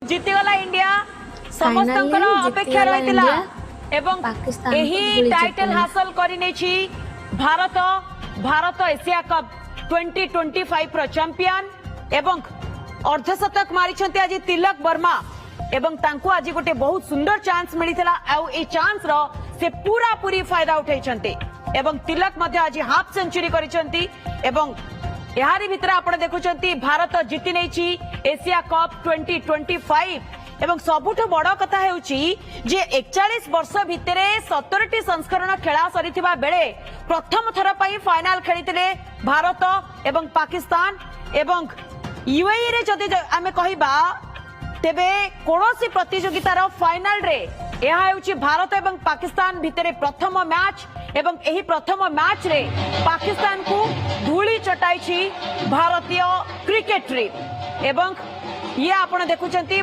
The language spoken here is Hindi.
जीतीगला इंडिया समस्त अपेक्षा रही टाइटल हासिल कर भारत भारत एशिया कप 2025 रो चैंपियन एवं अर्धशतक मारी आज तिलक वर्मा एवं तांको आज गोटे बहुत सुंदर चांस मिलता चांस रो से पूरा पूरी फायदा उठाई एवं तिलक मध्य आज हाफ सेंचुरी करिसेंती एवं यारी भितर आपण देखुचंती भारत जीति नेछि एशिया कप 2025 एवं सबुठ बड़ कथा हेउची जे 41 वर्ष भितर 17टी संस्करण खेला सरीथिबा बेले प्रथम थर पई फाइनल खेलितिले भारत एवं पाकिस्तान एवं यूएई रे जदि आमे कहिबा तेबे कोनोसी प्रतियोगितार फाइनल रे यह हेउची भारत एवं पाकिस्तान भितर प्रथम मैच एवं एही प्रथम मैच रे पाकिस्तान को धूली चटाई भारतीय क्रिकेट रे एवं ये आपण देखुचंती।